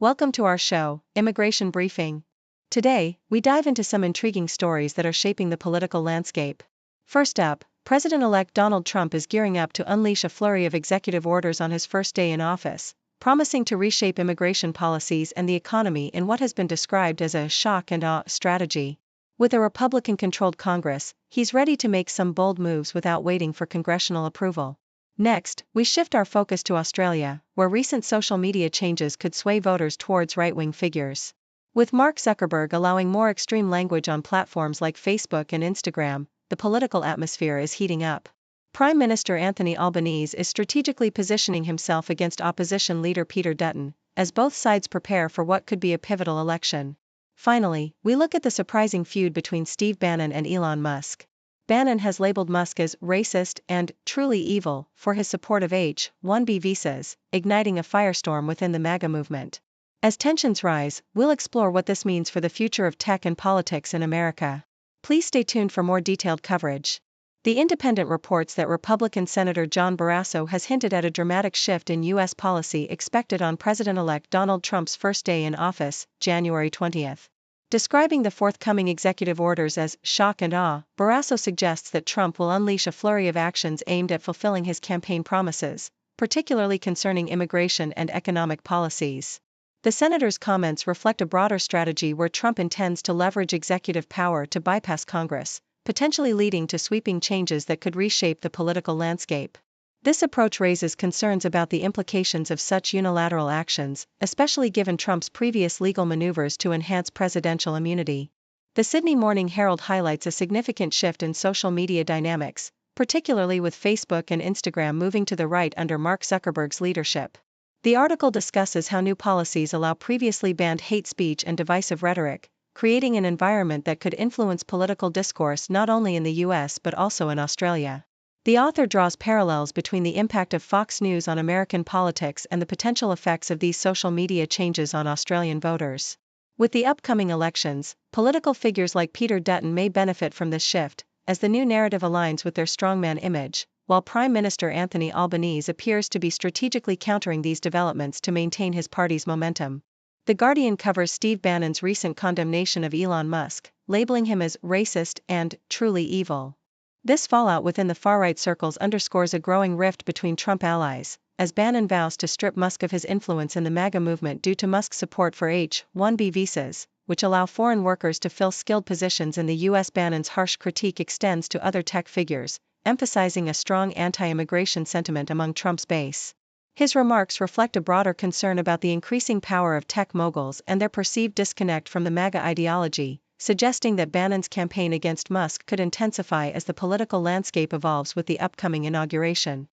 Welcome to our show, Immigration Briefing. Today, we dive into some intriguing stories that are shaping the political landscape. First up, President-elect Donald Trump is gearing up to unleash a flurry of executive orders on his first day in office, promising to reshape immigration policies and the economy in what has been described as a shock and awe strategy. With a Republican-controlled Congress, he's ready to make some bold moves without waiting for congressional approval. Next, we shift our focus to Australia, where recent social media changes could sway voters towards right-wing figures. With Mark Zuckerberg allowing more extreme language on platforms like Facebook and Instagram, the political atmosphere is heating up. Prime Minister Anthony Albanese is strategically positioning himself against opposition leader Peter Dutton, as both sides prepare for what could be a pivotal election. Finally, we look at the surprising feud between Steve Bannon and Elon Musk. Bannon has labeled Musk as racist and truly evil for his support of H-1B visas, igniting a firestorm within the MAGA movement. As tensions rise, we'll explore what this means for the future of tech and politics in America. Please stay tuned for more detailed coverage. The Independent reports that Republican Senator John Barrasso has hinted at a dramatic shift in U.S. policy expected on President-elect Donald Trump's first day in office, January 20th. Describing the forthcoming executive orders as shock and awe, Barrasso suggests that Trump will unleash a flurry of actions aimed at fulfilling his campaign promises, particularly concerning immigration and economic policies. The senator's comments reflect a broader strategy where Trump intends to leverage executive power to bypass Congress, potentially leading to sweeping changes that could reshape the political landscape. This approach raises concerns about the implications of such unilateral actions, especially given Trump's previous legal maneuvers to enhance presidential immunity. The Sydney Morning Herald highlights a significant shift in social media dynamics, particularly with Facebook and Instagram moving to the right under Mark Zuckerberg's leadership. The article discusses how new policies allow previously banned hate speech and divisive rhetoric, creating an environment that could influence political discourse not only in the US but also in Australia. The author draws parallels between the impact of Fox News on American politics and the potential effects of these social media changes on Australian voters. With the upcoming elections, political figures like Peter Dutton may benefit from this shift, as the new narrative aligns with their strongman image, while Prime Minister Anthony Albanese appears to be strategically countering these developments to maintain his party's momentum. The Guardian covers Steve Bannon's recent condemnation of Elon Musk, labeling him as racist and truly evil. This fallout within the far-right circles underscores a growing rift between Trump allies, as Bannon vows to strip Musk of his influence in the MAGA movement due to Musk's support for H-1B visas, which allow foreign workers to fill skilled positions in the U.S. Bannon's harsh critique extends to other tech figures, emphasizing a strong anti-immigration sentiment among Trump's base. His remarks reflect a broader concern about the increasing power of tech moguls and their perceived disconnect from the MAGA ideology, suggesting that Bannon's campaign against Musk could intensify as the political landscape evolves with the upcoming inauguration.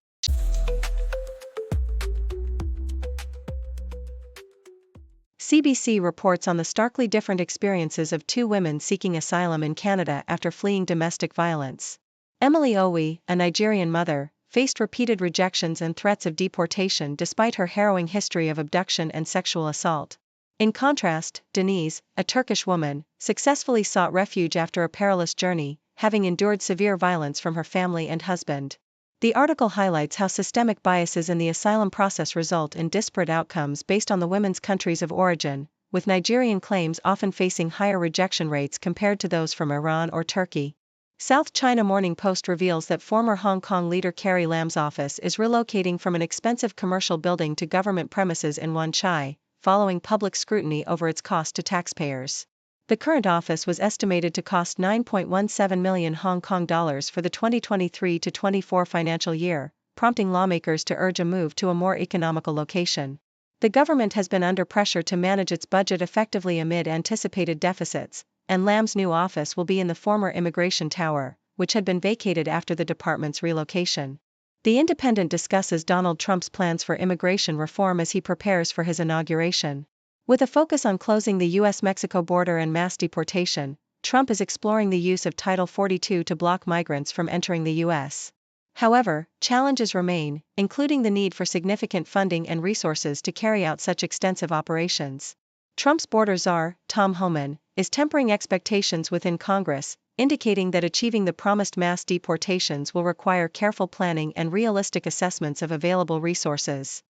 CBC reports on the starkly different experiences of two women seeking asylum in Canada after fleeing domestic violence. Emily Owi, a Nigerian mother, faced repeated rejections and threats of deportation despite her harrowing history of abduction and sexual assault. In contrast, Denise, a Turkish woman, successfully sought refuge after a perilous journey, having endured severe violence from her family and husband. The article highlights how systemic biases in the asylum process result in disparate outcomes based on the women's countries of origin, with Nigerian claims often facing higher rejection rates compared to those from Iran or Turkey. South China Morning Post reveals that former Hong Kong leader Carrie Lam's office is relocating from an expensive commercial building to government premises in Wan Chai, following public scrutiny over its cost to taxpayers. The current office was estimated to cost 9.17 million Hong Kong dollars for the 2023-24 financial year, prompting lawmakers to urge a move to a more economical location. The government has been under pressure to manage its budget effectively amid anticipated deficits, and Lam's new office will be in the former Immigration Tower, which had been vacated after the department's relocation. The Independent discusses Donald Trump's plans for immigration reform as he prepares for his inauguration. With a focus on closing the U.S.-Mexico border and mass deportation, Trump is exploring the use of Title 42 to block migrants from entering the U.S. However, challenges remain, including the need for significant funding and resources to carry out such extensive operations. Trump's border czar, Tom Homan, is tempering expectations within Congress, indicating that achieving the promised mass deportations will require careful planning and realistic assessments of available resources.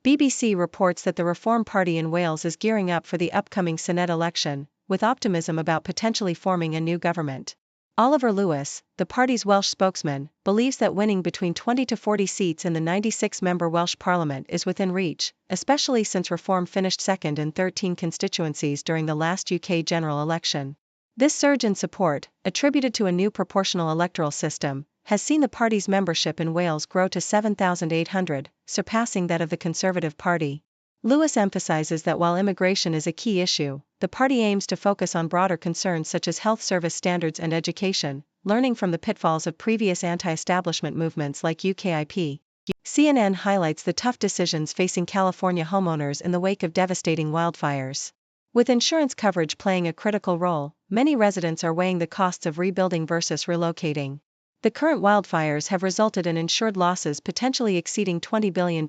BBC reports that the Reform Party in Wales is gearing up for the upcoming Senedd election, with optimism about potentially forming a new government. Oliver Lewis, the party's Welsh spokesman, believes that winning between 20 to 40 seats in the 96-member Welsh Parliament is within reach, especially since Reform finished second in 13 constituencies during the last UK general election. This surge in support, attributed to a new proportional electoral system, has seen the party's membership in Wales grow to 7,800, surpassing that of the Conservative Party. Lewis emphasizes that while immigration is a key issue, the party aims to focus on broader concerns such as health service standards and education, learning from the pitfalls of previous anti-establishment movements like UKIP. CNN highlights the tough decisions facing California homeowners in the wake of devastating wildfires. With insurance coverage playing a critical role, many residents are weighing the costs of rebuilding versus relocating. The current wildfires have resulted in insured losses potentially exceeding $20 billion,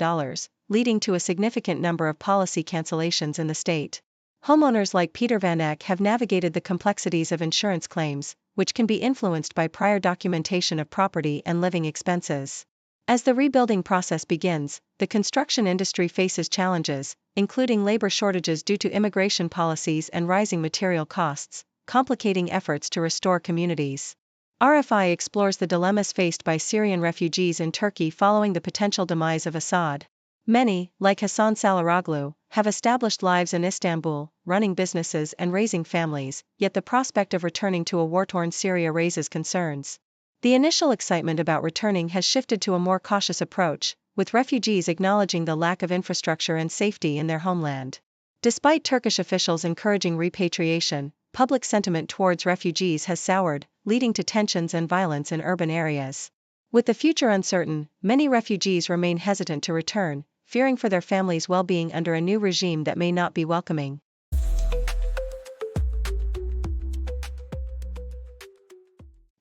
leading to a significant number of policy cancellations in the state. Homeowners like Peter Van Eck have navigated the complexities of insurance claims, which can be influenced by prior documentation of property and living expenses. As the rebuilding process begins, the construction industry faces challenges, including labor shortages due to immigration policies and rising material costs, complicating efforts to restore communities. RFI explores the dilemmas faced by Syrian refugees in Turkey following the potential demise of Assad. Many, like Hassan Salaroglu, have established lives in Istanbul, running businesses and raising families, yet the prospect of returning to a war-torn Syria raises concerns. The initial excitement about returning has shifted to a more cautious approach, with refugees acknowledging the lack of infrastructure and safety in their homeland. Despite Turkish officials encouraging repatriation, public sentiment towards refugees has soured, leading to tensions and violence in urban areas. With the future uncertain, many refugees remain hesitant to return, fearing for their families' well-being under a new regime that may not be welcoming.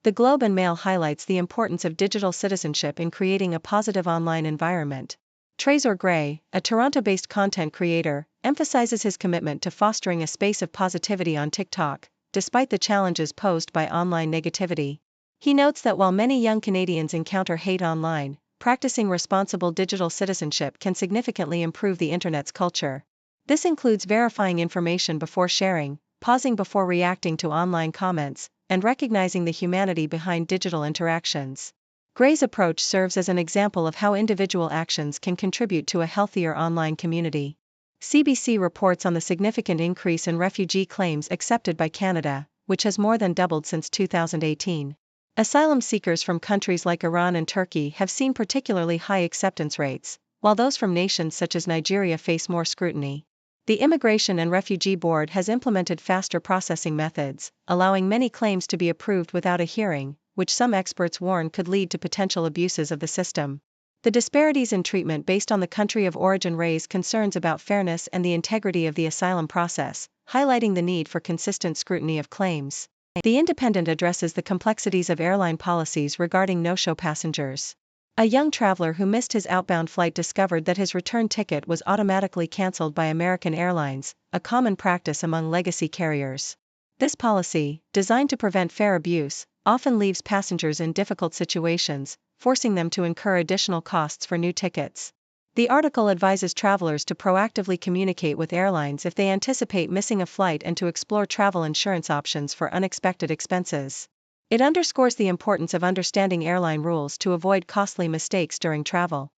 The Globe and Mail highlights the importance of digital citizenship in creating a positive online environment. Trésor Gray, a Toronto-based content creator, emphasizes his commitment to fostering a space of positivity on TikTok, despite the challenges posed by online negativity. He notes that while many young Canadians encounter hate online, practicing responsible digital citizenship can significantly improve the internet's culture. This includes verifying information before sharing, pausing before reacting to online comments, and recognizing the humanity behind digital interactions. Gray's approach serves as an example of how individual actions can contribute to a healthier online community. CBC reports on the significant increase in refugee claims accepted by Canada, which has more than doubled since 2018. Asylum seekers from countries like Iran and Turkey have seen particularly high acceptance rates, while those from nations such as Nigeria face more scrutiny. The Immigration and Refugee Board has implemented faster processing methods, allowing many claims to be approved without a hearing, which some experts warn could lead to potential abuses of the system. The disparities in treatment based on the country of origin raise concerns about fairness and the integrity of the asylum process, highlighting the need for consistent scrutiny of claims. The Independent addresses the complexities of airline policies regarding no-show passengers. A young traveler who missed his outbound flight discovered that his return ticket was automatically cancelled by American Airlines, a common practice among legacy carriers. This policy, designed to prevent fare abuse, often leaves passengers in difficult situations, forcing them to incur additional costs for new tickets. The article advises travelers to proactively communicate with airlines if they anticipate missing a flight and to explore travel insurance options for unexpected expenses. It underscores the importance of understanding airline rules to avoid costly mistakes during travel.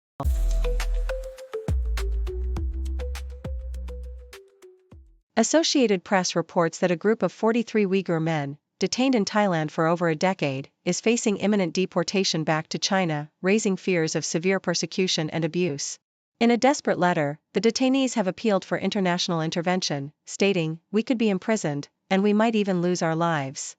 Associated Press reports that a group of 43 Uyghur men, detained in Thailand for over a decade, is facing imminent deportation back to China, raising fears of severe persecution and abuse. In a desperate letter, the detainees have appealed for international intervention, stating, "We could be imprisoned, and we might even lose our lives."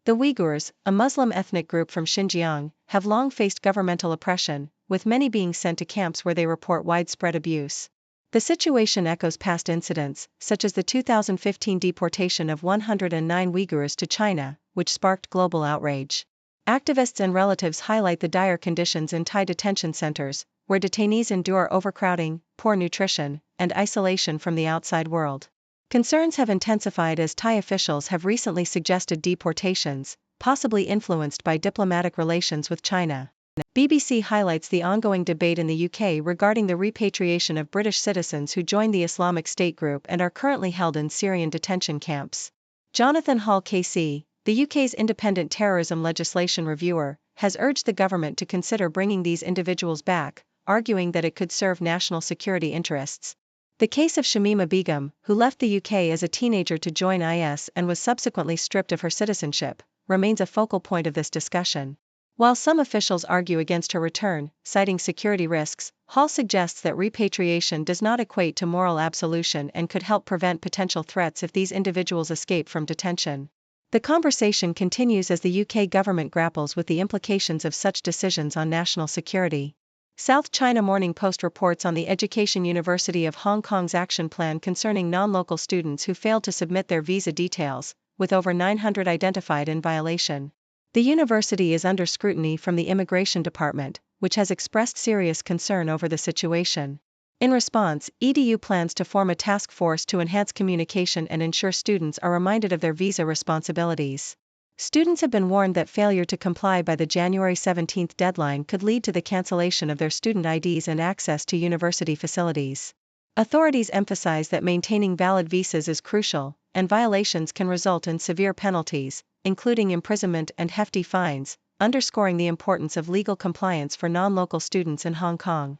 The Uyghurs, a Muslim ethnic group from Xinjiang, have long faced governmental oppression, with many being sent to camps where they report widespread abuse. The situation echoes past incidents, such as the 2015 deportation of 109 Uyghurs to China, which sparked global outrage. Activists and relatives highlight the dire conditions in Thai detention centers, where detainees endure overcrowding, poor nutrition, and isolation from the outside world. Concerns have intensified as Thai officials have recently suggested deportations, possibly influenced by diplomatic relations with China. BBC highlights the ongoing debate in the UK regarding the repatriation of British citizens who joined the Islamic State group and are currently held in Syrian detention camps. Jonathan Hall KC, the UK's independent terrorism legislation reviewer, has urged the government to consider bringing these individuals back, arguing that it could serve national security interests. The case of Shamima Begum, who left the UK as a teenager to join IS and was subsequently stripped of her citizenship, remains a focal point of this discussion. While some officials argue against her return, citing security risks, Hall suggests that repatriation does not equate to moral absolution and could help prevent potential threats if these individuals escape from detention. The conversation continues as the UK government grapples with the implications of such decisions on national security. South China Morning Post reports on the Education University of Hong Kong's action plan concerning non-local students who failed to submit their visa details, with over 900 identified in violation. The university is under scrutiny from the Immigration Department, which has expressed serious concern over the situation. In response, EDU plans to form a task force to enhance communication and ensure students are reminded of their visa responsibilities. Students have been warned that failure to comply by the January 17 deadline could lead to the cancellation of their student IDs and access to university facilities. Authorities emphasize that maintaining valid visas is crucial, and violations can result in severe penalties, including imprisonment and hefty fines, underscoring the importance of legal compliance for non-local students in Hong Kong.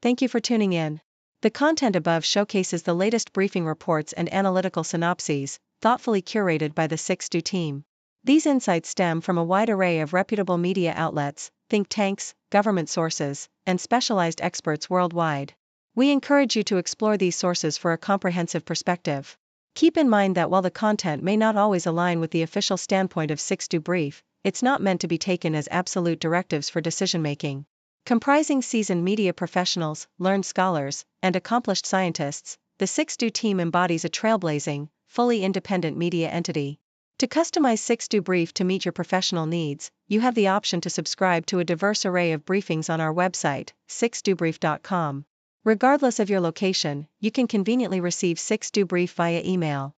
Thank you for tuning in. The content above showcases the latest briefing reports and analytical synopses, thoughtfully curated by the 6Do team. These insights stem from a wide array of reputable media outlets, think tanks, government sources, and specialized experts worldwide. We encourage you to explore these sources for a comprehensive perspective. Keep in mind that while the content may not always align with the official standpoint of 6Do Brief, it's not meant to be taken as absolute directives for decision-making. Comprising seasoned media professionals, learned scholars, and accomplished scientists, the 6Do team embodies a trailblazing, fully independent media entity. To customize 6Do Brief to meet your professional needs, you have the option to subscribe to a diverse array of briefings on our website, 6dobrief.com. Regardless of your location, you can conveniently receive 6Do Brief via email.